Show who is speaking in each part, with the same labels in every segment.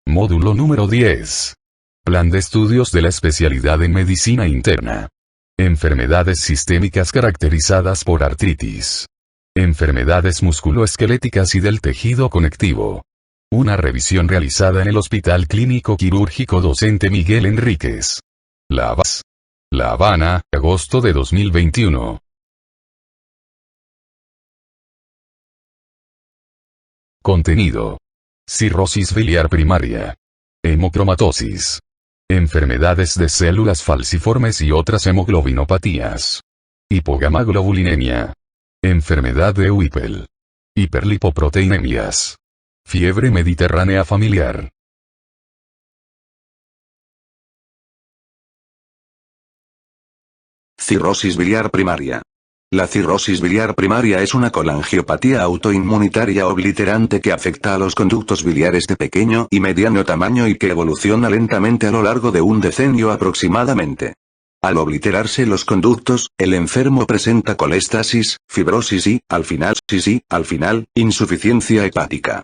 Speaker 1: Módulo número 10. Plan de estudios de la especialidad en medicina interna. Enfermedades sistémicas caracterizadas por artritis. Enfermedades musculoesqueléticas y del tejido conectivo. Una revisión realizada en el Hospital Clínico Quirúrgico Docente Miguel Enríquez. La Habana, agosto de 2021. Contenido. Cirrosis biliar primaria. Hemocromatosis. Enfermedades de células falciformes y otras hemoglobinopatías. Hipogamaglobulinemia. Enfermedad de Whipple. Hiperlipoproteinemias. Fiebre mediterránea familiar.
Speaker 2: Cirrosis biliar primaria. La cirrosis biliar primaria es una colangiopatía autoinmunitaria obliterante que afecta a los conductos biliares de pequeño y mediano tamaño y que evoluciona lentamente a lo largo de un decenio aproximadamente. Al obliterarse los conductos, el enfermo presenta colestasis, fibrosis y, al final, insuficiencia hepática.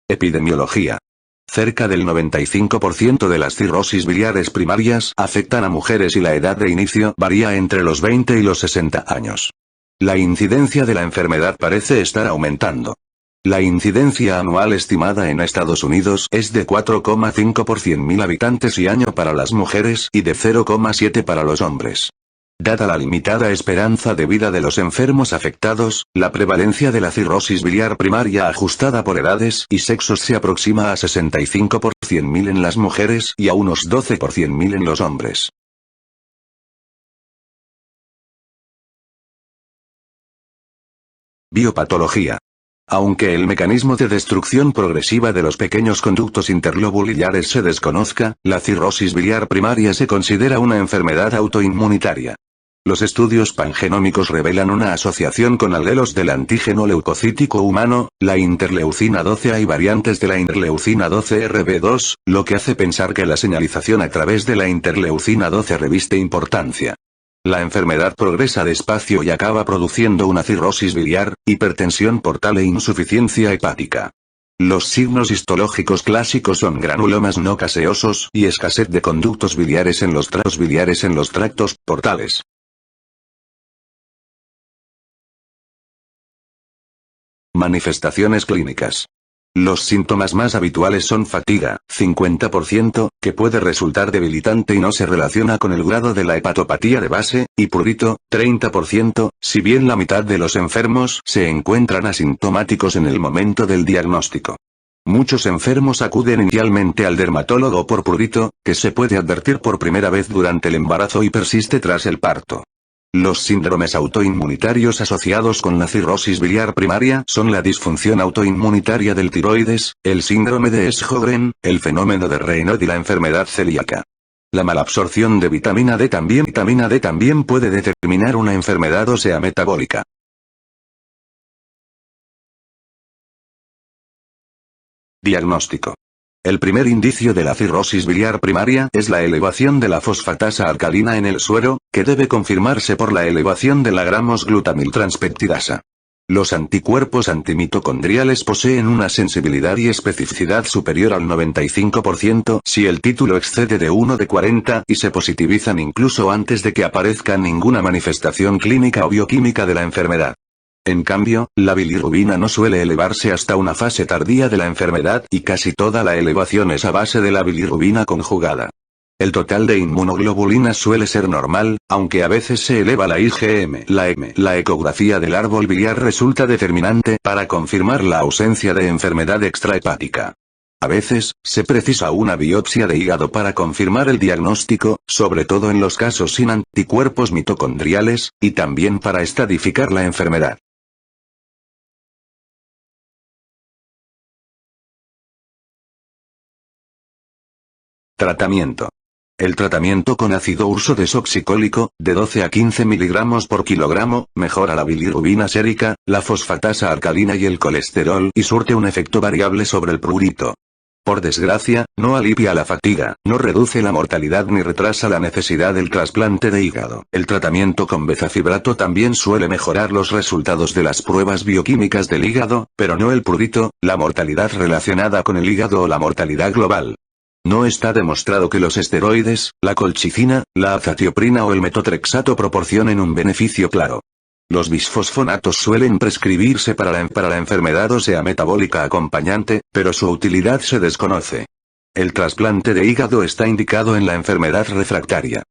Speaker 2: Epidemiología. Cerca del 95% de las cirrosis biliares primarias afectan a mujeres y la edad de inicio varía entre los 20 y los 60 años. La incidencia de la enfermedad parece estar aumentando. La incidencia anual estimada en Estados Unidos es de 4,5 por 100.000 habitantes y año para las mujeres y de 0,7 para los hombres. Dada la limitada esperanza de vida de los enfermos afectados, la prevalencia de la cirrosis biliar primaria ajustada por edades y sexos se aproxima a 65 por 100.000 en las mujeres y a unos 12 por 100.000 en los hombres. Biopatología. Aunque el mecanismo de destrucción progresiva de los pequeños conductos interlobuliares se desconozca, la cirrosis biliar primaria se considera una enfermedad autoinmunitaria. Los estudios pangenómicos revelan una asociación con alelos del antígeno leucocítico humano, la interleucina 12A y variantes de la interleucina 12RB2, lo que hace pensar que la señalización a través de la interleucina 12 reviste importancia. La enfermedad progresa despacio y acaba produciendo una cirrosis biliar, hipertensión portal e insuficiencia hepática. Los signos histológicos clásicos son granulomas no caseosos y escasez de conductos biliares en los tractos portales. Manifestaciones clínicas. Los síntomas más habituales son fatiga, 50%, que puede resultar debilitante y no se relaciona con el grado de la hepatopatía de base, y prurito, 30%, si bien la mitad de los enfermos se encuentran asintomáticos en el momento del diagnóstico. Muchos enfermos acuden inicialmente al dermatólogo por prurito, que se puede advertir por primera vez durante el embarazo y persiste tras el parto. Los síndromes autoinmunitarios asociados con la cirrosis biliar primaria son la disfunción autoinmunitaria del tiroides, el síndrome de Sjögren, el fenómeno de Raynaud y la enfermedad celíaca. La malabsorción de vitamina D también puede determinar una enfermedad ósea metabólica. Diagnóstico. El primer indicio de la cirrosis biliar primaria es la elevación de la fosfatasa alcalina en el suero, que debe confirmarse por la elevación de la gramos-glutamiltranspeptidasa. Los anticuerpos antimitocondriales poseen una sensibilidad y especificidad superior al 95% si el título excede de 1 de 40 y se positivizan incluso antes de que aparezca ninguna manifestación clínica o bioquímica de la enfermedad. En cambio, la bilirrubina no suele elevarse hasta una fase tardía de la enfermedad y casi toda la elevación es a base de la bilirrubina conjugada. El total de inmunoglobulinas suele ser normal, aunque a veces se eleva la IgM. La ecografía del árbol biliar resulta determinante para confirmar la ausencia de enfermedad extrahepática. A veces, se precisa una biopsia de hígado para confirmar el diagnóstico, sobre todo en los casos sin anticuerpos mitocondriales, y también para estadificar la enfermedad. Tratamiento. El tratamiento con ácido urso desoxicólico, de 12 a 15 mg por kilogramo, mejora la bilirrubina sérica, la fosfatasa alcalina y el colesterol y surte un efecto variable sobre el prurito. Por desgracia, no alivia la fatiga, no reduce la mortalidad ni retrasa la necesidad del trasplante de hígado. El tratamiento con bezafibrato también suele mejorar los resultados de las pruebas bioquímicas del hígado, pero no el prurito, la mortalidad relacionada con el hígado o la mortalidad global. No está demostrado que los esteroides, la colchicina, la azatioprina o el metotrexato proporcionen un beneficio claro. Los bisfosfonatos suelen prescribirse para la enfermedad ósea metabólica acompañante, pero su utilidad se desconoce. El trasplante de hígado está indicado en la enfermedad refractaria.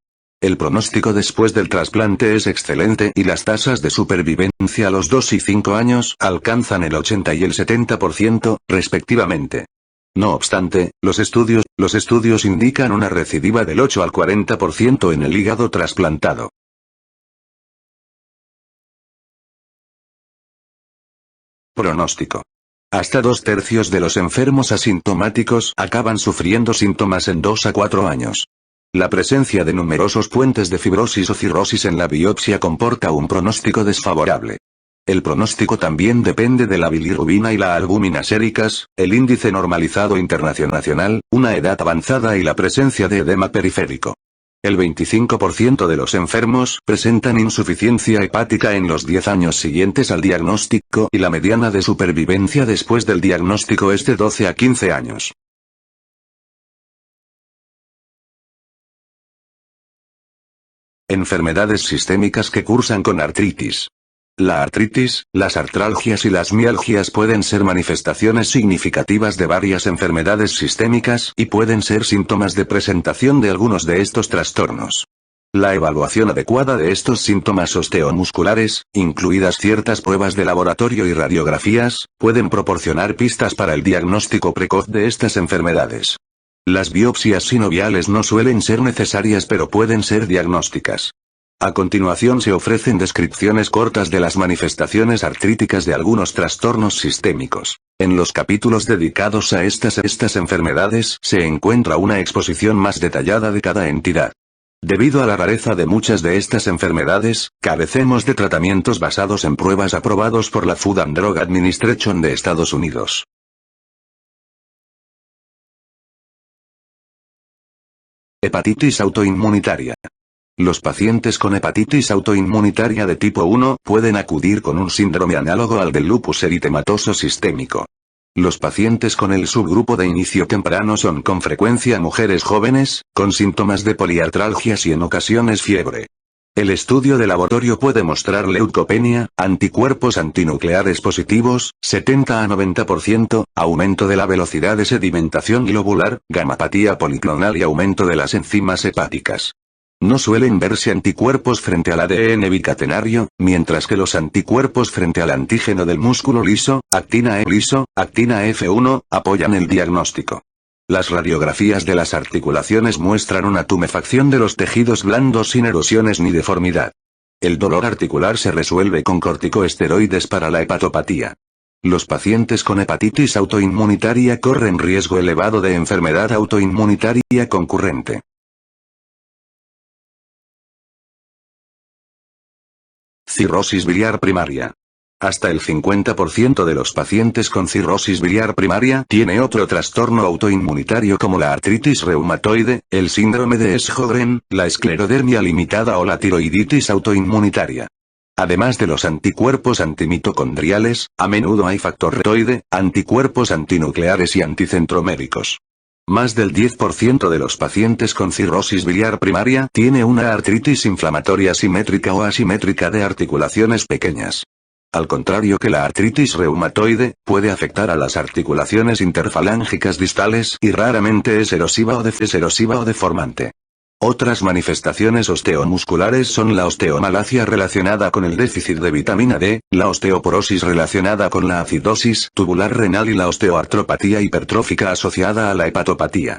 Speaker 2: El pronóstico después del trasplante es excelente y las tasas de supervivencia a los 2 y 5 años alcanzan el 80 y el 70%, respectivamente. No obstante, los estudios indican una recidiva del 8 al 40% en el hígado trasplantado. Pronóstico. Hasta 2/3 de los enfermos asintomáticos acaban sufriendo síntomas en 2 a 4 años. La presencia de numerosos puentes de fibrosis o cirrosis en la biopsia comporta un pronóstico desfavorable. El pronóstico también depende de la bilirrubina y la albúmina séricas, el índice normalizado internacional, una edad avanzada y la presencia de edema periférico. El 25% de los enfermos presentan insuficiencia hepática en los 10 años siguientes al diagnóstico y la mediana de supervivencia después del diagnóstico es de 12 a 15 años. Enfermedades sistémicas que cursan con artritis. La artritis, las artralgias y las mialgias pueden ser manifestaciones significativas de varias enfermedades sistémicas y pueden ser síntomas de presentación de algunos de estos trastornos. La evaluación adecuada de estos síntomas osteomusculares, incluidas ciertas pruebas de laboratorio y radiografías, pueden proporcionar pistas para el diagnóstico precoz de estas enfermedades. Las biopsias sinoviales no suelen ser necesarias pero pueden ser diagnósticas. A continuación se ofrecen descripciones cortas de las manifestaciones artríticas de algunos trastornos sistémicos. En los capítulos dedicados a estas enfermedades se encuentra una exposición más detallada de cada entidad. Debido a la rareza de muchas de estas enfermedades, carecemos de tratamientos basados en pruebas aprobados por la Food and Drug Administration de Estados Unidos. Hepatitis autoinmunitaria. Los pacientes con hepatitis autoinmunitaria de tipo 1 pueden acudir con un síndrome análogo al del lupus eritematoso sistémico. Los pacientes con el subgrupo de inicio temprano son con frecuencia mujeres jóvenes, con síntomas de poliartralgias y en ocasiones fiebre. El estudio de laboratorio puede mostrar leucopenia, anticuerpos antinucleares positivos, 70 a 90%, aumento de la velocidad de sedimentación globular, gamapatía policlonal y aumento de las enzimas hepáticas. No suelen verse anticuerpos frente al ADN bicatenario, mientras que los anticuerpos frente al antígeno del músculo liso, actina E liso, actina F1, apoyan el diagnóstico. Las radiografías de las articulaciones muestran una tumefacción de los tejidos blandos sin erosiones ni deformidad. El dolor articular se resuelve con corticosteroides para la hepatopatía. Los pacientes con hepatitis autoinmunitaria corren riesgo elevado de enfermedad autoinmunitaria concurrente. Cirrosis biliar primaria. Hasta el 50% de los pacientes con cirrosis biliar primaria tiene otro trastorno autoinmunitario como la artritis reumatoide, el síndrome de Sjögren, la esclerodermia limitada o la tiroiditis autoinmunitaria. Además de los anticuerpos antimitocondriales, a menudo hay factor retroide, anticuerpos antinucleares y anticentroméricos. Más del 10% de los pacientes con cirrosis biliar primaria tiene una artritis inflamatoria simétrica o asimétrica de articulaciones pequeñas. Al contrario que la artritis reumatoide, puede afectar a las articulaciones interfalángicas distales y raramente es erosiva o deformante. Otras manifestaciones osteomusculares son la osteomalacia relacionada con el déficit de vitamina D, la osteoporosis relacionada con la acidosis tubular renal y la osteoartropatía hipertrófica asociada a la hepatopatía.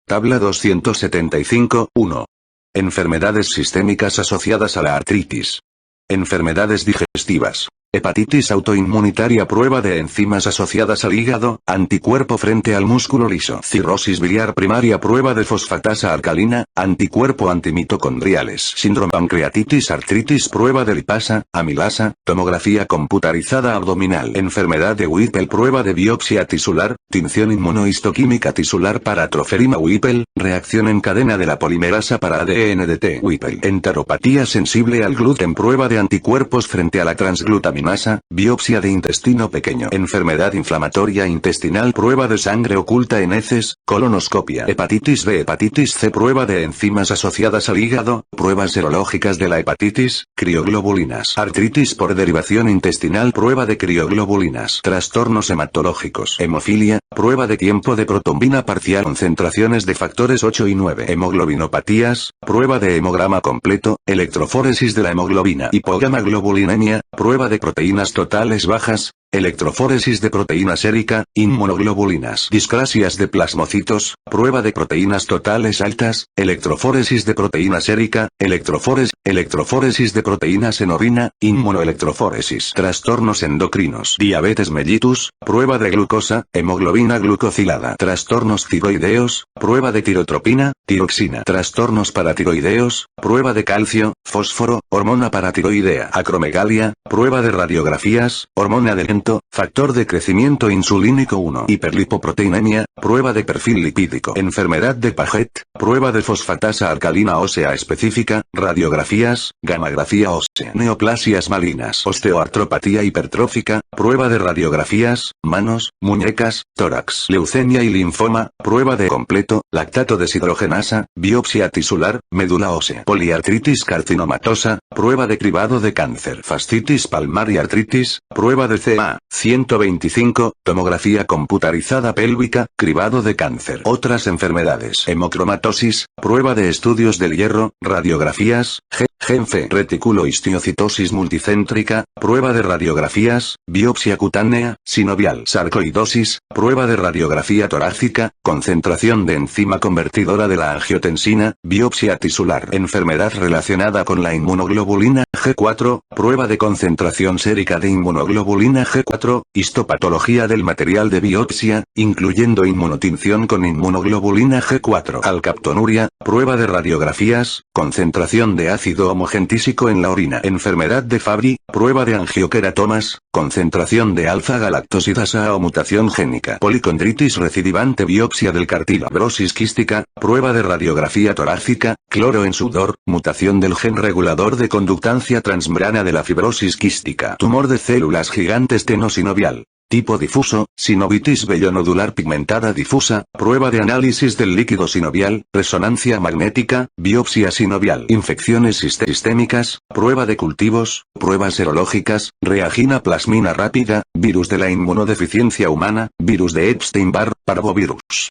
Speaker 2: Tabla 275, 1. Enfermedades sistémicas asociadas a la artritis. Enfermedades digestivas. Hepatitis autoinmunitaria, prueba de enzimas asociadas al hígado, anticuerpo frente al músculo liso. Cirrosis biliar primaria, prueba de fosfatasa alcalina, anticuerpo antimitocondriales. Síndrome pancreatitis artritis, prueba de lipasa, amilasa, tomografía computarizada abdominal. Enfermedad de Whipple, prueba de biopsia tisular, tinción inmunohistoquímica tisular para troferina Whipple, reacción en cadena de la polimerasa para ADN de T. Whipple. Enteropatía sensible al gluten, prueba de anticuerpos frente a la transglutaminasa, biopsia de intestino pequeño. Enfermedad inflamatoria intestinal, prueba de sangre oculta en heces, colonoscopia. Hepatitis B, hepatitis C, prueba de enzimas asociadas al hígado, pruebas serológicas de la hepatitis, crioglobulinas. Artritis por derivación intestinal, prueba de crioglobulinas. Trastornos hematológicos. Hemofilia, prueba de tiempo de protombina parcial, concentraciones de factores 8 y 9. Hemoglobinopatías, prueba de hemograma completo, electroforesis de la hemoglobina. Hipogamaglobulinemia, prueba de proteínas totales bajas, electroforesis de proteína sérica, inmunoglobulinas. Discrasias de plasmocitos, prueba de proteínas totales altas, electroforesis de proteína sérica, electroforesis de proteínas en orina, inmunoelectroforesis. Trastornos endocrinos. Diabetes mellitus, prueba de glucosa, hemoglobina glucosilada. Trastornos tiroideos, prueba de tirotropina, tiroxina. Trastornos paratiroideos, prueba de calcio, fósforo, hormona paratiroidea. Acromegalia, prueba de radiografías, hormona del factor de crecimiento insulínico 1. Hiperlipoproteinemia, prueba de perfil lipídico. Enfermedad de Paget, prueba de fosfatasa alcalina ósea específica, radiografías, gammagrafía ósea. Neoplasias malignas. Osteoartropatía hipertrófica, prueba de radiografías, manos, muñecas, tórax. Leucemia y linfoma, prueba de completo, lactato deshidrogenasa, biopsia tisular, médula ósea. Poliartritis carcinomatosa, prueba de cribado de cáncer. Fascitis palmar y artritis, prueba de CA 125, tomografía computarizada pélvica, cribado de cáncer. Otras enfermedades. Hemocromatosis, prueba de estudios del hierro, radiografías, GenFE. Reticulohistiocitosis multicéntrica, prueba de radiografías, biopsia cutánea, sinovial. Sarcoidosis, prueba de radiografía torácica, concentración de enzima convertidora de la angiotensina, biopsia tisular. Enfermedad relacionada con la inmunoglobulina G4, prueba de concentración sérica de inmunoglobulina G4, histopatología del material de biopsia, incluyendo inmunotinción con inmunoglobulina G4. Alcaptonuria, prueba de radiografías, concentración de ácido homogentísico en la orina. Enfermedad de Fabry, prueba de angioqueratomas, concentración de alfa-galactosidasa o mutación génica. Policondritis recidivante, biopsia del cartílago. Fibrosis quística, prueba de radiografía torácica, cloro en sudor, mutación del gen regulador de conductancia transmembrana de la fibrosis quística. Tumor de células gigantes tenosinovial. Tipo difuso, sinovitis vellonodular pigmentada difusa, prueba de análisis del líquido sinovial, resonancia magnética, biopsia sinovial. Infecciones sistémicas, prueba de cultivos, pruebas serológicas, reagina plasmina rápida, virus de la inmunodeficiencia humana, virus de Epstein-Barr, parvovirus.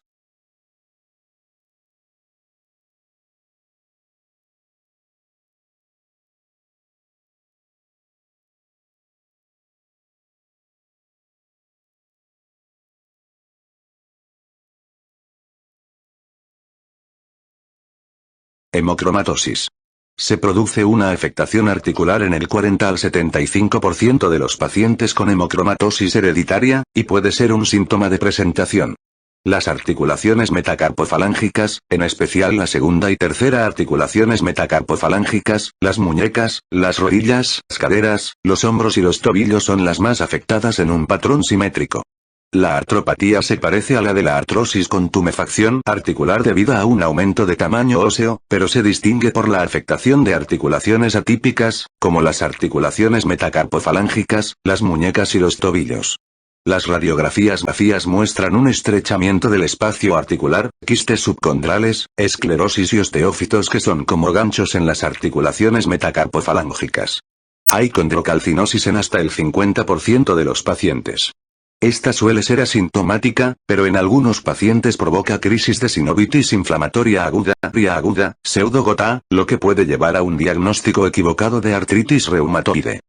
Speaker 2: Hemocromatosis. Se produce una afectación articular en el 40 al 75% de los pacientes con hemocromatosis hereditaria, y puede ser un síntoma de presentación. Las articulaciones metacarpofalángicas, en especial la segunda y tercera articulaciones metacarpofalángicas, las muñecas, las rodillas, las caderas, los hombros y los tobillos son las más afectadas en un patrón simétrico. La artropatía se parece a la de la artrosis con tumefacción articular debida a un aumento de tamaño óseo, pero se distingue por la afectación de articulaciones atípicas, como las articulaciones metacarpofalángicas, las muñecas y los tobillos. Las radiografías vacías muestran un estrechamiento del espacio articular, quistes subcondrales, esclerosis y osteófitos que son como ganchos en las articulaciones metacarpofalángicas. Hay condrocalcinosis en hasta el 50% de los pacientes. Esta suele ser asintomática, pero en algunos pacientes provoca crisis de sinovitis inflamatoria aguda, pseudogota, lo que puede llevar a un diagnóstico equivocado de artritis reumatoide.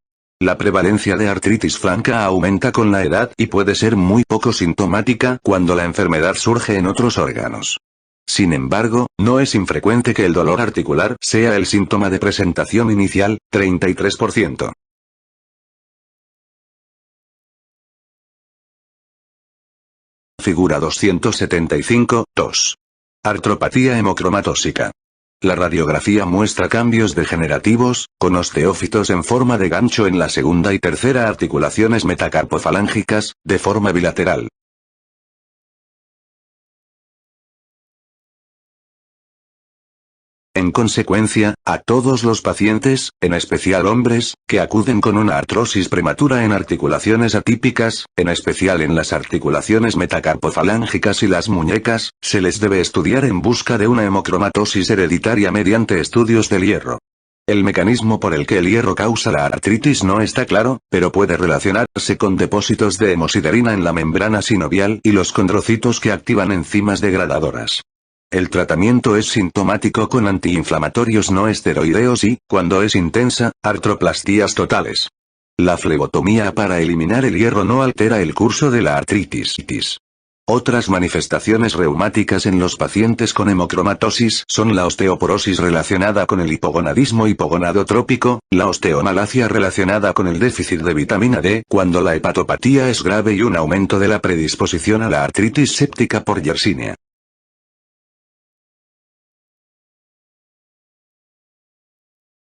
Speaker 2: La prevalencia de artritis franca aumenta con la edad y puede ser muy poco sintomática cuando la enfermedad surge en otros órganos. Sin embargo, no es infrecuente que el dolor articular sea el síntoma de presentación inicial, 33%. figura 275, 2. Artropatía hemocromatósica. La radiografía muestra cambios degenerativos, con osteófitos en forma de gancho en la segunda y tercera articulaciones metacarpofalángicas, de forma bilateral. En consecuencia, a todos los pacientes, en especial hombres, que acuden con una artrosis prematura en articulaciones atípicas, en especial en las articulaciones metacarpofalángicas y las muñecas, se les debe estudiar en busca de una hemocromatosis hereditaria mediante estudios del hierro. El mecanismo por el que el hierro causa la artritis no está claro, pero puede relacionarse con depósitos de hemosiderina en la membrana sinovial y los condrocitos que activan enzimas degradadoras. El tratamiento es sintomático con antiinflamatorios no esteroideos y, cuando es intensa, artroplastías totales. La flebotomía para eliminar el hierro no altera el curso de la artritis. Otras manifestaciones reumáticas en los pacientes con hemocromatosis son la osteoporosis relacionada con el hipogonadismo hipogonadotrópico, la osteomalacia relacionada con el déficit de vitamina D cuando la hepatopatía es grave y un aumento de la predisposición a la artritis séptica por Yersinia.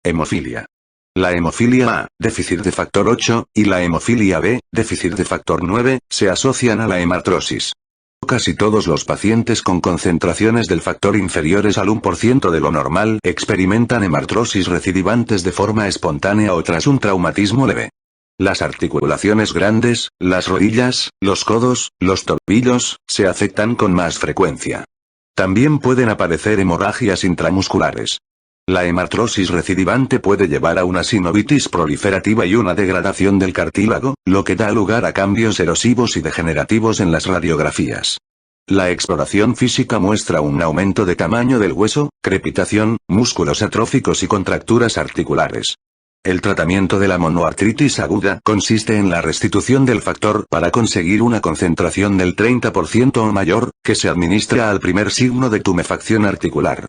Speaker 2: Hemofilia. La hemofilia A, déficit de factor 8, y la hemofilia B, déficit de factor 9, se asocian a la hematrosis. Casi todos los pacientes con concentraciones del factor inferiores al 1% de lo normal experimentan hemartrosis recidivantes de forma espontánea o tras un traumatismo leve. Las articulaciones grandes, las rodillas, los codos, los tobillos, se afectan con más frecuencia. También pueden aparecer hemorragias intramusculares. La hemartrosis recidivante puede llevar a una sinovitis proliferativa y una degradación del cartílago, lo que da lugar a cambios erosivos y degenerativos en las radiografías. La exploración física muestra un aumento de tamaño del hueso, crepitación, músculos atróficos y contracturas articulares. El tratamiento de la monoartritis aguda consiste en la restitución del factor para conseguir una concentración del 30% o mayor, que se administra al primer signo de tumefacción articular.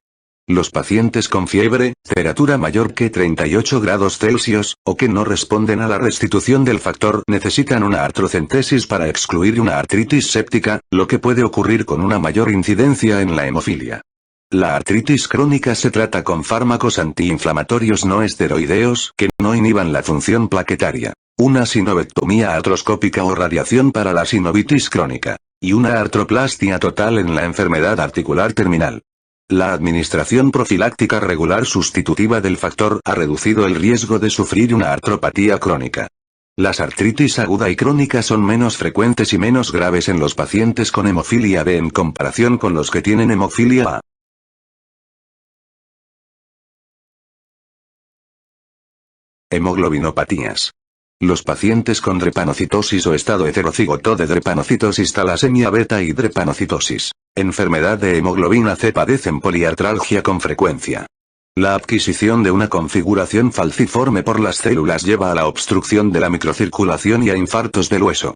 Speaker 2: Los pacientes con fiebre, temperatura mayor que 38 grados Celsius, o que no responden a la restitución del factor necesitan una artrocentesis para excluir una artritis séptica, lo que puede ocurrir con una mayor incidencia en la hemofilia. La artritis crónica se trata con fármacos antiinflamatorios no esteroideos que no inhiban la función plaquetaria, una sinovectomía artroscópica o radiación para la sinovitis crónica, y una artroplastia total en la enfermedad articular terminal. La administración profiláctica regular sustitutiva del factor ha reducido el riesgo de sufrir una artropatía crónica. Las artritis aguda y crónica son menos frecuentes y menos graves en los pacientes con hemofilia B en comparación con los que tienen hemofilia A. Hemoglobinopatías. Los pacientes con drepanocitosis o estado heterocigoto de drepanocitosis talasemia beta y drepanocitosis, enfermedad de hemoglobina C padecen poliartralgia con frecuencia. La adquisición de una configuración falciforme por las células lleva a la obstrucción de la microcirculación y a infartos del hueso.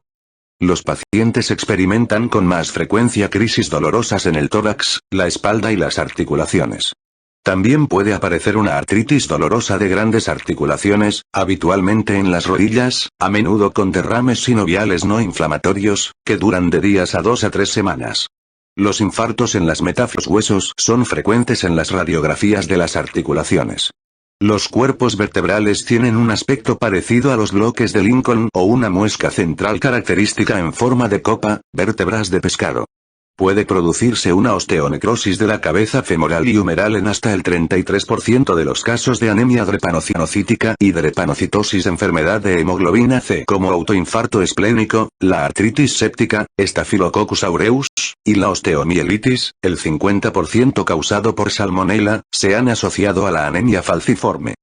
Speaker 2: Los pacientes experimentan con más frecuencia crisis dolorosas en el tórax, la espalda y las articulaciones. También puede aparecer una artritis dolorosa de grandes articulaciones, habitualmente en las rodillas, a menudo con derrames sinoviales no inflamatorios, que duran de días a 2 a 3 semanas. Los infartos en las metaflos son frecuentes en las radiografías de las articulaciones. Los cuerpos vertebrales tienen un aspecto parecido a los bloques de Lincoln o una muesca central característica en forma de copa, vértebras de pescado. Puede producirse una osteonecrosis de la cabeza femoral y humeral en hasta el 33% de los casos de anemia drepanocinocítica y drepanocitosis, enfermedad de hemoglobina C como autoinfarto esplénico, la artritis séptica, Staphylococcus aureus, y la osteomielitis, el 50% causado por salmonella, se han asociado a la anemia falciforme.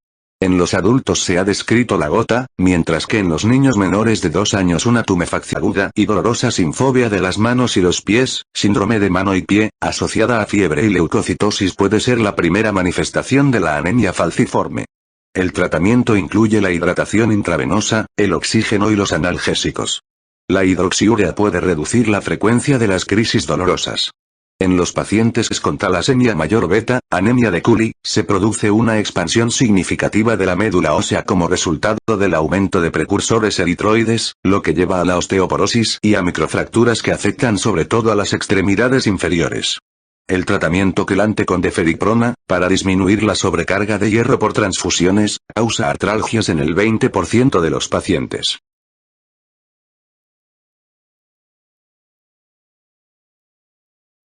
Speaker 2: En los adultos se ha descrito la gota, mientras que en los niños menores de 2 años una tumefacción aguda y dolorosa sinfobia de las manos y los pies, síndrome de mano y pie, asociada a fiebre y leucocitosis puede ser la primera manifestación de la anemia falciforme. El tratamiento incluye la hidratación intravenosa, el oxígeno y los analgésicos. La hidroxiurea puede reducir la frecuencia de las crisis dolorosas. En los pacientes con talasemia mayor beta, anemia de Cooley, se produce una expansión significativa de la médula ósea como resultado del aumento de precursores eritroides, lo que lleva a la osteoporosis y a microfracturas que afectan sobre todo a las extremidades inferiores. El tratamiento quelante con deferiprona, para disminuir la sobrecarga de hierro por transfusiones, causa artralgias en el 20% de los pacientes.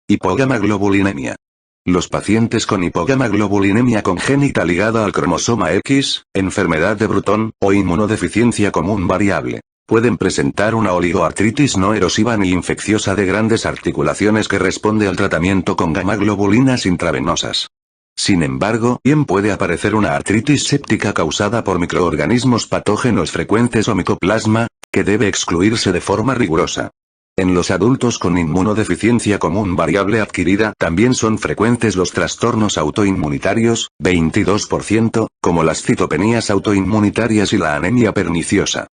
Speaker 2: Hipogamaglobulinemia. Los pacientes con hipogamaglobulinemia congénita ligada al cromosoma X, enfermedad de Bruton, o inmunodeficiencia común variable, pueden presentar una oligoartritis no erosiva ni infecciosa de grandes articulaciones que responde al tratamiento con gamaglobulinas intravenosas. Sin embargo, bien puede aparecer una artritis séptica causada por microorganismos patógenos frecuentes o micoplasma, que debe excluirse de forma rigurosa. En los adultos con inmunodeficiencia común variable adquirida también son frecuentes los trastornos autoinmunitarios, 22%, como las citopenías autoinmunitarias y la anemia perniciosa.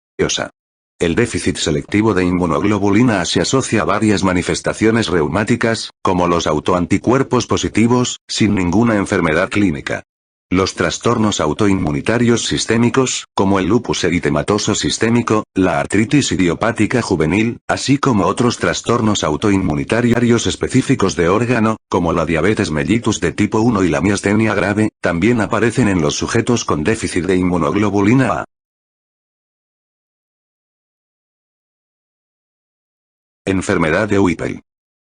Speaker 2: El déficit selectivo de inmunoglobulina A se asocia a varias manifestaciones reumáticas, como los autoanticuerpos positivos, sin ninguna enfermedad clínica. Los trastornos autoinmunitarios sistémicos, como el lupus eritematoso sistémico, la artritis idiopática juvenil, así como otros trastornos autoinmunitarios específicos de órgano, como la diabetes mellitus de tipo 1 y la miastenia grave, también aparecen en los sujetos con déficit de inmunoglobulina A. Enfermedad de Whipple.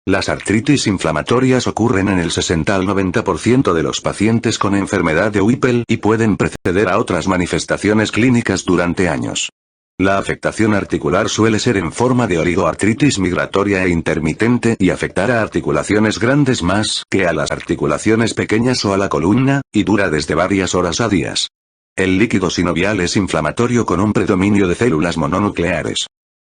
Speaker 2: Las artritis inflamatorias ocurren en el 60 al 90% de los pacientes con enfermedad de Whipple y pueden preceder a otras manifestaciones clínicas durante años. La afectación articular suele ser en forma de oligoartritis migratoria e intermitente y afectar a articulaciones grandes más que a las articulaciones pequeñas o a la columna, y dura desde varias horas a días. El líquido sinovial es inflamatorio con un predominio de células mononucleares.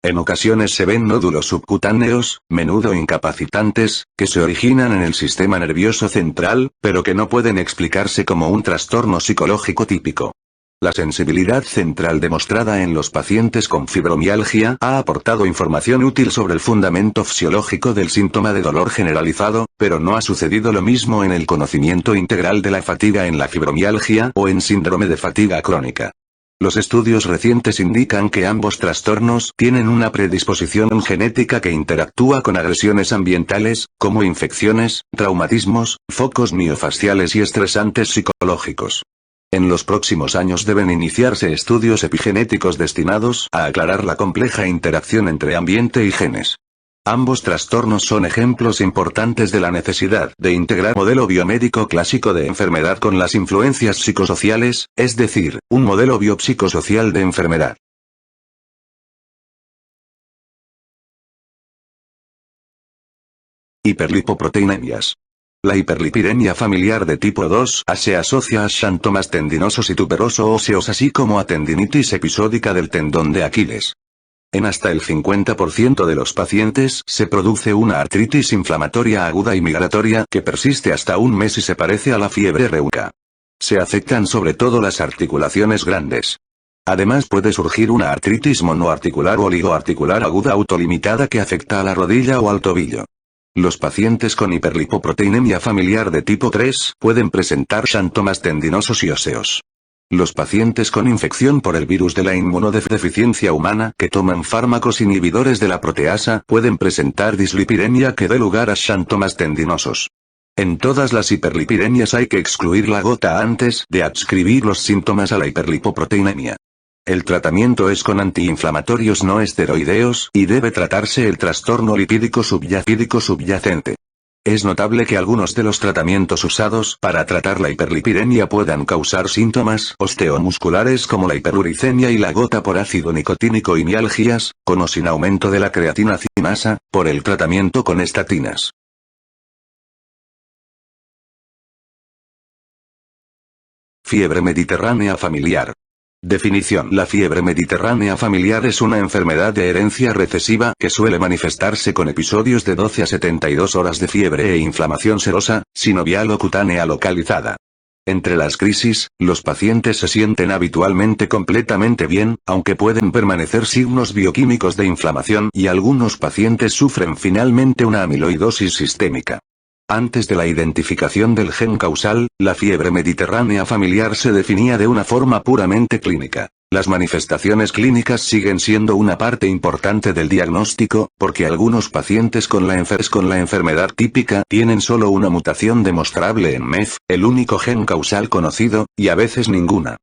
Speaker 2: En ocasiones se ven nódulos subcutáneos, menudo incapacitantes, que se originan en el sistema nervioso central, pero que no pueden explicarse como un trastorno psicológico típico. La sensibilidad central demostrada en los pacientes con fibromialgia ha aportado información útil sobre el fundamento fisiológico del síntoma de dolor generalizado, pero no ha sucedido lo mismo en el conocimiento integral de la fatiga en la fibromialgia o en síndrome de fatiga crónica. Los estudios recientes indican que ambos trastornos tienen una predisposición genética que interactúa con agresiones ambientales, como infecciones, traumatismos, focos miofasciales y estresantes psicológicos. En los próximos años deben iniciarse estudios epigenéticos destinados a aclarar la compleja interacción entre ambiente y genes. Ambos trastornos son ejemplos importantes de la necesidad de integrar modelo biomédico clásico de enfermedad con las influencias psicosociales, es decir, un modelo biopsicosocial de enfermedad. Hiperlipoproteinemias. La hiperlipidemia familiar de tipo 2A se asocia a xantomas tendinosos y tuberoso óseos así como a tendinitis episódica del tendón de Aquiles. En hasta el 50% de los pacientes se produce una artritis inflamatoria aguda y migratoria que persiste hasta un mes y se parece a la fiebre reumática. Se afectan sobre todo las articulaciones grandes. Además puede surgir una artritis monoarticular o oligoarticular aguda autolimitada que afecta a la rodilla o al tobillo. Los pacientes con hiperlipoproteinemia familiar de tipo 3 pueden presentar xantomas tendinosos y óseos. Los pacientes con infección por el virus de la inmunodeficiencia humana que toman fármacos inhibidores de la proteasa pueden presentar dislipidemia que dé lugar a xantomas tendinosos. En todas las hiperlipidemias hay que excluir la gota antes de adscribir los síntomas a la hiperlipoproteinemia. El tratamiento es con antiinflamatorios no esteroideos y debe tratarse el trastorno lipídico subyacente. Es notable que algunos de los tratamientos usados para tratar la hiperlipidemia puedan causar síntomas osteomusculares como la hiperuricemia y la gota por ácido nicotínico y mialgias, con o sin aumento de la creatina cinasa, por el tratamiento con estatinas. Fiebre mediterránea familiar. Definición: la fiebre mediterránea familiar es una enfermedad de herencia recesiva que suele manifestarse con episodios de 12 a 72 horas de fiebre e inflamación serosa, sinovial o cutánea localizada. Entre las crisis, los pacientes se sienten habitualmente completamente bien, aunque pueden permanecer signos bioquímicos de inflamación y algunos pacientes sufren finalmente una amiloidosis sistémica. Antes de la identificación del gen causal, la fiebre mediterránea familiar se definía de una forma puramente clínica. Las manifestaciones clínicas siguen siendo una parte importante del diagnóstico, porque algunos pacientes con la enfermedad típica tienen solo una mutación demostrable en MEF, el único gen causal conocido, y a veces ninguna.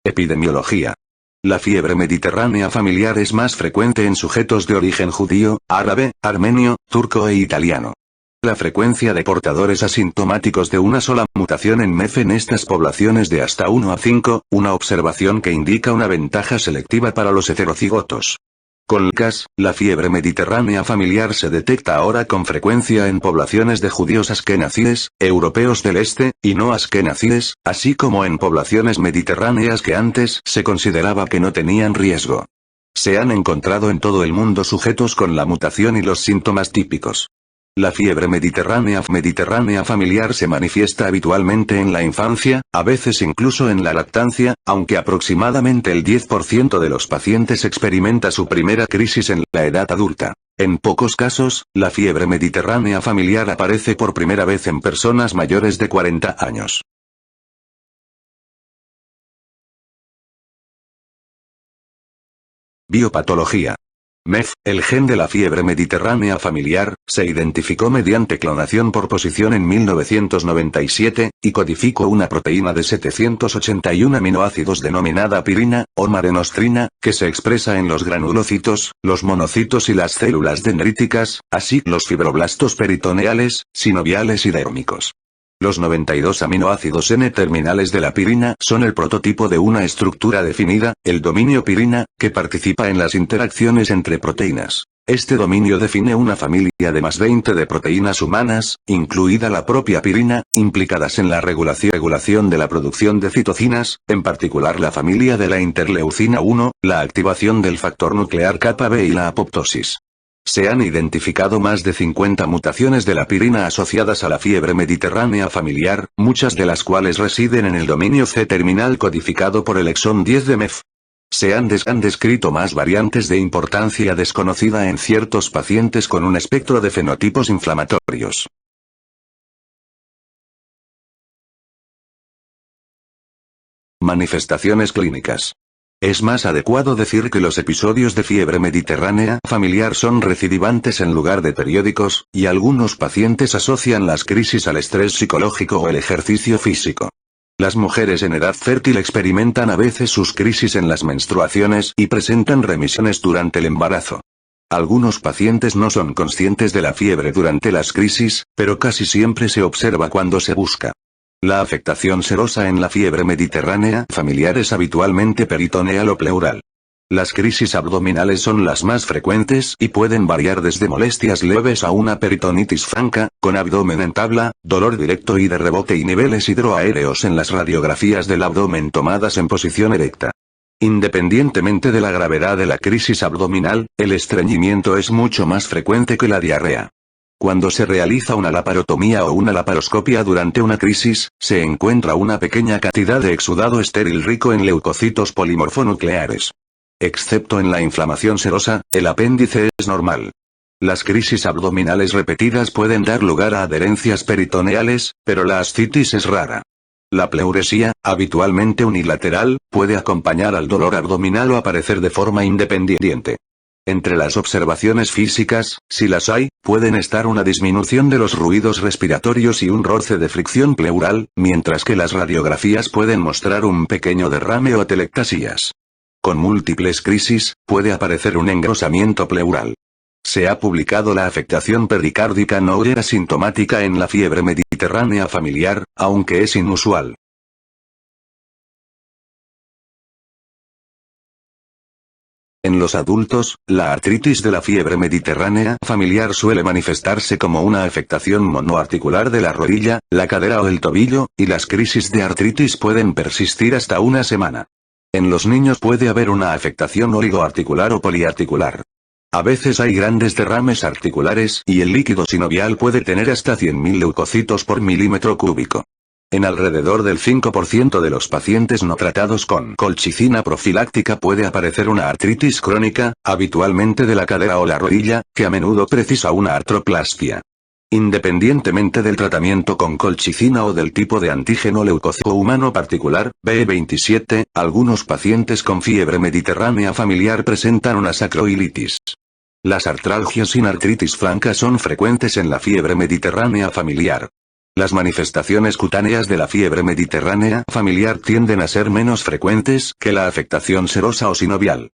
Speaker 2: Epidemiología. La fiebre mediterránea familiar es más frecuente en sujetos de origen judío, árabe, armenio, turco e italiano. La frecuencia de portadores asintomáticos de una sola mutación en MEF en estas poblaciones de hasta 1 a 5, una observación que indica una ventaja selectiva para los heterocigotos. Con CAS, la fiebre mediterránea familiar se detecta ahora con frecuencia en poblaciones de judíos askenazíes, europeos del este, y no askenazíes, así como en poblaciones mediterráneas que antes se consideraba que no tenían riesgo. Se han encontrado en todo el mundo sujetos con la mutación y los síntomas típicos. La fiebre mediterránea familiar se manifiesta habitualmente en la infancia, a veces incluso en la lactancia, aunque aproximadamente el 10% de los pacientes experimenta su primera crisis en la edad adulta. En pocos casos, la fiebre mediterránea familiar aparece por primera vez en personas mayores de 40 años. Biopatología. MEF, el gen de la fiebre mediterránea familiar, se identificó mediante clonación por posición en 1997, y codificó una proteína de 781 aminoácidos denominada pirina, o marenostrina, que se expresa en los granulocitos, los monocitos y las células dendríticas, así los fibroblastos peritoneales, sinoviales y dérmicos. Los 92 aminoácidos N-terminales de la pirina son el prototipo de una estructura definida, el dominio pirina, que participa en las interacciones entre proteínas. Este dominio define una familia de más 20 de proteínas humanas, incluida la propia pirina, implicadas en la regulación de la producción de citocinas, en particular la familia de la interleucina 1, la activación del factor nuclear kappa B y la apoptosis. Se han identificado más de 50 mutaciones de la pirina asociadas a la fiebre mediterránea familiar, muchas de las cuales residen en el dominio C-terminal codificado por el exón 10 de MEF. Se han descrito más variantes de importancia desconocida en ciertos pacientes con un espectro de fenotipos inflamatorios. Manifestaciones clínicas. Es más adecuado decir que los episodios de fiebre mediterránea familiar son recidivantes en lugar de periódicos, y algunos pacientes asocian las crisis al estrés psicológico o el ejercicio físico. Las mujeres en edad fértil experimentan a veces sus crisis en las menstruaciones y presentan remisiones durante el embarazo. Algunos pacientes no son conscientes de la fiebre durante las crisis, pero casi siempre se observa cuando se busca. La afectación serosa en la fiebre mediterránea familiar es habitualmente peritoneal o pleural. Las crisis abdominales son las más frecuentes y pueden variar desde molestias leves a una peritonitis franca, con abdomen en tabla, dolor directo y de rebote y niveles hidroaéreos en las radiografías del abdomen tomadas en posición erecta. Independientemente de la gravedad de la crisis abdominal, el estreñimiento es mucho más frecuente que la diarrea. Cuando se realiza una laparotomía o una laparoscopia durante una crisis, se encuentra una pequeña cantidad de exudado estéril rico en leucocitos polimorfonucleares. Excepto en la inflamación serosa, el apéndice es normal. Las crisis abdominales repetidas pueden dar lugar a adherencias peritoneales, pero la ascitis es rara. La pleuresía, habitualmente unilateral, puede acompañar al dolor abdominal o aparecer de forma independiente. Entre las observaciones físicas, si las hay, pueden estar una disminución de los ruidos respiratorios y un roce de fricción pleural, mientras que las radiografías pueden mostrar un pequeño derrame o atelectasías. Con múltiples crisis, puede aparecer un engrosamiento pleural. Se ha publicado la afectación pericárdica no asintomática en la fiebre mediterránea familiar, aunque es inusual. En los adultos, la artritis de la fiebre mediterránea familiar suele manifestarse como una afectación monoarticular de la rodilla, la cadera o el tobillo, y las crisis de artritis pueden persistir hasta una semana. En los niños puede haber una afectación oligoarticular o poliarticular. A veces hay grandes derrames articulares y el líquido sinovial puede tener hasta 100.000 leucocitos por milímetro cúbico. En alrededor del 5% de los pacientes no tratados con colchicina profiláctica puede aparecer una artritis crónica, habitualmente de la cadera o la rodilla, que a menudo precisa una artroplastia. Independientemente del tratamiento con colchicina o del tipo de antígeno leucócito humano particular, B27, algunos pacientes con fiebre mediterránea familiar presentan una sacroilitis. Las artralgias sin artritis franca son frecuentes en la fiebre mediterránea familiar. Las manifestaciones cutáneas de la fiebre mediterránea familiar tienden a ser menos frecuentes que la afectación serosa o sinovial.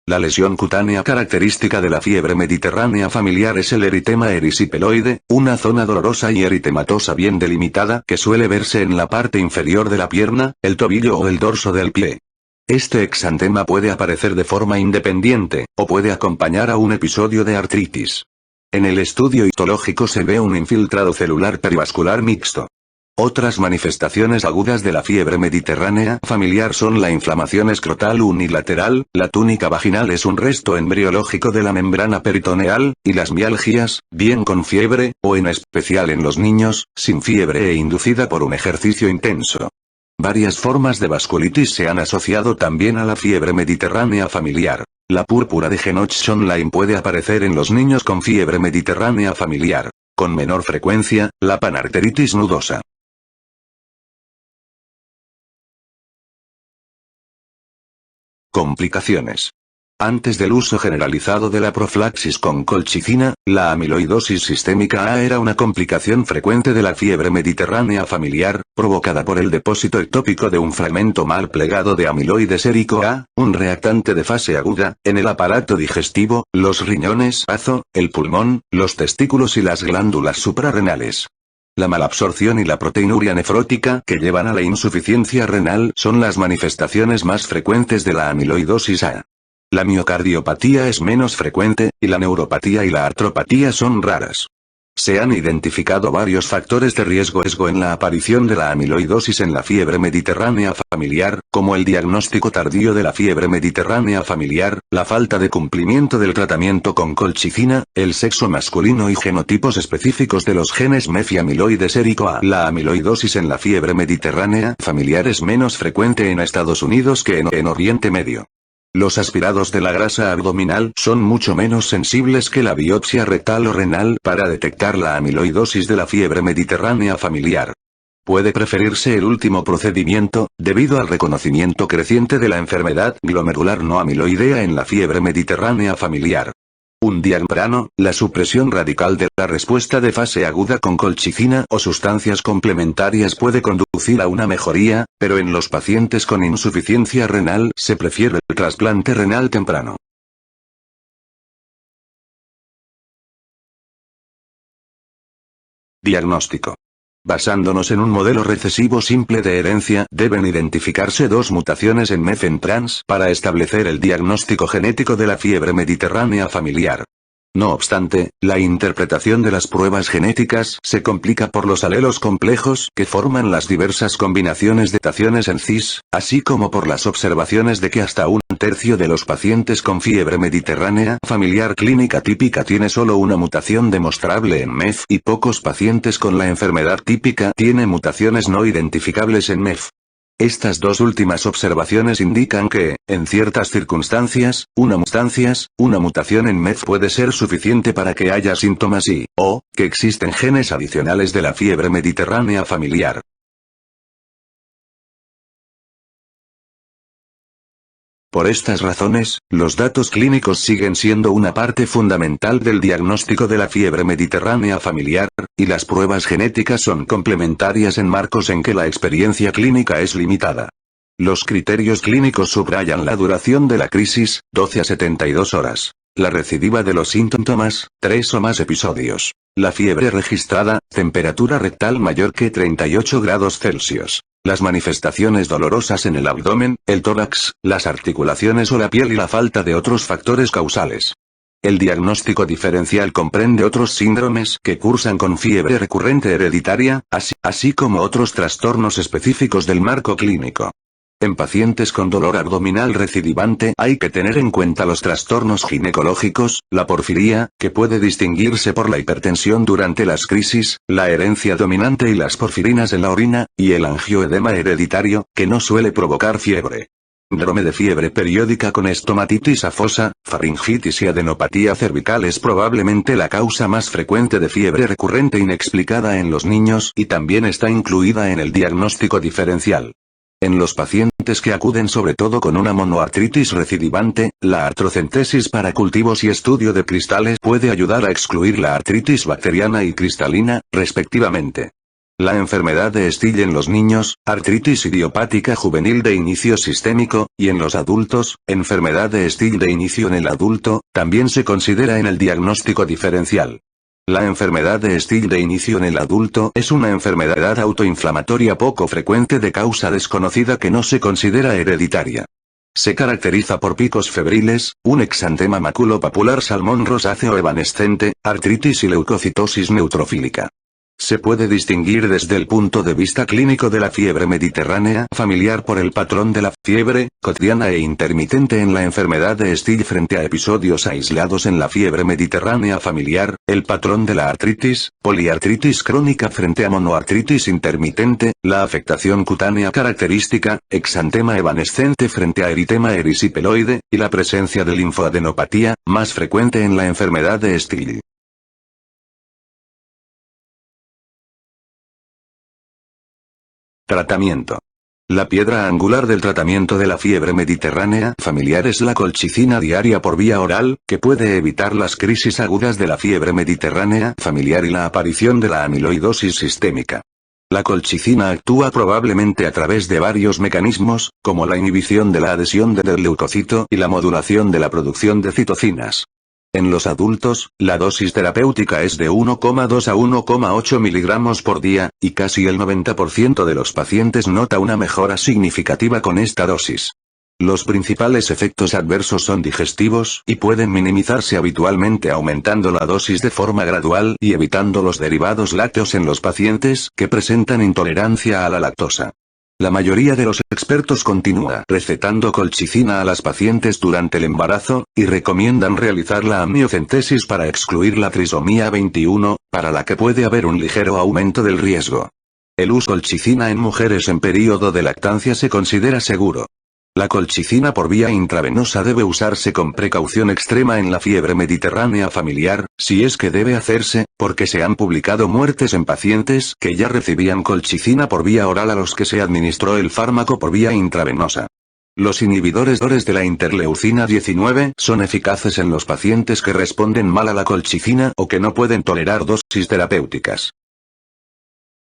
Speaker 2: La lesión cutánea característica de la fiebre mediterránea familiar es el eritema erisipeloide, una zona dolorosa y eritematosa bien delimitada que suele verse en la parte inferior de la pierna, el tobillo o el dorso del pie. Este exantema puede aparecer de forma independiente, o puede acompañar a un episodio de artritis. En el estudio histológico se ve un infiltrado celular perivascular mixto. Otras manifestaciones agudas de la fiebre mediterránea familiar son la inflamación escrotal unilateral, la túnica vaginal es un resto embriológico de la membrana peritoneal, y las mialgias, bien con fiebre, o en especial en los niños, sin fiebre e inducida por un ejercicio intenso. Varias formas de vasculitis se han asociado también a la fiebre mediterránea familiar. La púrpura de Hodgson-Lymp puede aparecer en los niños con fiebre mediterránea familiar. Con menor frecuencia, la panarteritis nudosa. Complicaciones. Antes del uso generalizado de la profilaxis con colchicina, la amiloidosis sistémica A era una complicación frecuente de la fiebre mediterránea familiar, provocada por el depósito ectópico de un fragmento mal plegado de amiloide sérico A, un reactante de fase aguda, en el aparato digestivo, los riñones, bazo, el pulmón, los testículos y las glándulas suprarrenales. La malabsorción y la proteinuria nefrótica que llevan a la insuficiencia renal son las manifestaciones más frecuentes de la amiloidosis A. La miocardiopatía es menos frecuente, y la neuropatía y la artropatía son raras. Se han identificado varios factores de riesgo en la aparición de la amiloidosis en la fiebre mediterránea familiar, como el diagnóstico tardío de la fiebre mediterránea familiar, la falta de cumplimiento del tratamiento con colchicina, el sexo masculino y genotipos específicos de los genes MEF y amiloide sérico A. La amiloidosis en la fiebre mediterránea familiar es menos frecuente en Estados Unidos que en Oriente Medio. Los aspirados de la grasa abdominal son mucho menos sensibles que la biopsia rectal o renal para detectar la amiloidosis de la fiebre mediterránea familiar. Puede preferirse el último procedimiento, debido al reconocimiento creciente de la enfermedad glomerular no amiloidea en la fiebre mediterránea familiar. Un diagrama, la supresión radical de la respuesta de fase aguda con colchicina o sustancias complementarias puede conducir a una mejoría, pero en los pacientes con insuficiencia renal se prefiere el trasplante renal temprano. Diagnóstico. Basándonos en un modelo recesivo simple de herencia, deben identificarse dos mutaciones en MEF en trans para establecer el diagnóstico genético de la fiebre mediterránea familiar. No obstante, la interpretación de las pruebas genéticas se complica por los alelos complejos que forman las diversas combinaciones de mutaciones en CIS, así como por las observaciones de que hasta un tercio de los pacientes con fiebre mediterránea familiar clínica típica tiene solo una mutación demostrable en MEF y pocos pacientes con la enfermedad típica tienen mutaciones no identificables en MEF. Estas dos últimas observaciones indican que, en ciertas circunstancias, una mutación en MEF puede ser suficiente para que haya síntomas o que existen genes adicionales de la fiebre mediterránea familiar. Por estas razones, los datos clínicos siguen siendo una parte fundamental del diagnóstico de la fiebre mediterránea familiar, y las pruebas genéticas son complementarias en marcos en que la experiencia clínica es limitada. Los criterios clínicos subrayan la duración de la crisis, 12 a 72 horas. La recidiva de los síntomas, 3 o más episodios. La fiebre registrada, temperatura rectal mayor que 38 grados Celsius. Las manifestaciones dolorosas en el abdomen, el tórax, las articulaciones o la piel y la falta de otros factores causales. El diagnóstico diferencial comprende otros síndromes que cursan con fiebre recurrente hereditaria, así como otros trastornos específicos del marco clínico. En pacientes con dolor abdominal recidivante hay que tener en cuenta los trastornos ginecológicos, la porfiría, que puede distinguirse por la hipertensión durante las crisis, la herencia dominante y las porfirinas en la orina, y el angioedema hereditario, que no suele provocar fiebre. Síndrome de fiebre periódica con estomatitis afosa, faringitis y adenopatía cervical es probablemente la causa más frecuente de fiebre recurrente inexplicada en los niños y también está incluida en el diagnóstico diferencial. En los pacientes que acuden sobre todo con una monoartritis recidivante, la artrocentesis para cultivos y estudio de cristales puede ayudar a excluir la artritis bacteriana y cristalina, respectivamente. La enfermedad de Still en los niños, artritis idiopática juvenil de inicio sistémico, y en los adultos, enfermedad de Still de inicio en el adulto, también se considera en el diagnóstico diferencial. La enfermedad de Still de inicio en el adulto es una enfermedad autoinflamatoria poco frecuente de causa desconocida que no se considera hereditaria. Se caracteriza por picos febriles, un exantema maculopapular salmón rosáceo evanescente, artritis y leucocitosis neutrofílica. Se puede distinguir desde el punto de vista clínico de la fiebre mediterránea familiar por el patrón de la fiebre, cotidiana e intermitente en la enfermedad de Still frente a episodios aislados en la fiebre mediterránea familiar, el patrón de la artritis, poliartritis crónica frente a monoartritis intermitente, la afectación cutánea característica, exantema evanescente frente a eritema erisipeloide, y la presencia de linfoadenopatía, más frecuente en la enfermedad de Still. Tratamiento. La piedra angular del tratamiento de la fiebre mediterránea familiar es la colchicina diaria por vía oral, que puede evitar las crisis agudas de la fiebre mediterránea familiar y la aparición de la amiloidosis sistémica. La colchicina actúa probablemente a través de varios mecanismos, como la inhibición de la adhesión del leucocito y la modulación de la producción de citocinas. En los adultos, la dosis terapéutica es de 1,2 a 1,8 miligramos por día, y casi el 90% de los pacientes nota una mejora significativa con esta dosis. Los principales efectos adversos son digestivos y pueden minimizarse habitualmente aumentando la dosis de forma gradual y evitando los derivados lácteos en los pacientes que presentan intolerancia a la lactosa. La mayoría de los expertos continúa recetando colchicina a las pacientes durante el embarazo, y recomiendan realizar la amniocentesis para excluir la trisomía 21, para la que puede haber un ligero aumento del riesgo. El uso de colchicina en mujeres en período de lactancia se considera seguro. La colchicina por vía intravenosa debe usarse con precaución extrema en la fiebre mediterránea familiar, si es que debe hacerse, porque se han publicado muertes en pacientes que ya recibían colchicina por vía oral a los que se administró el fármaco por vía intravenosa. Los inhibidores de la interleucina 19 son eficaces en los pacientes que responden mal a la colchicina o que no pueden tolerar dosis terapéuticas.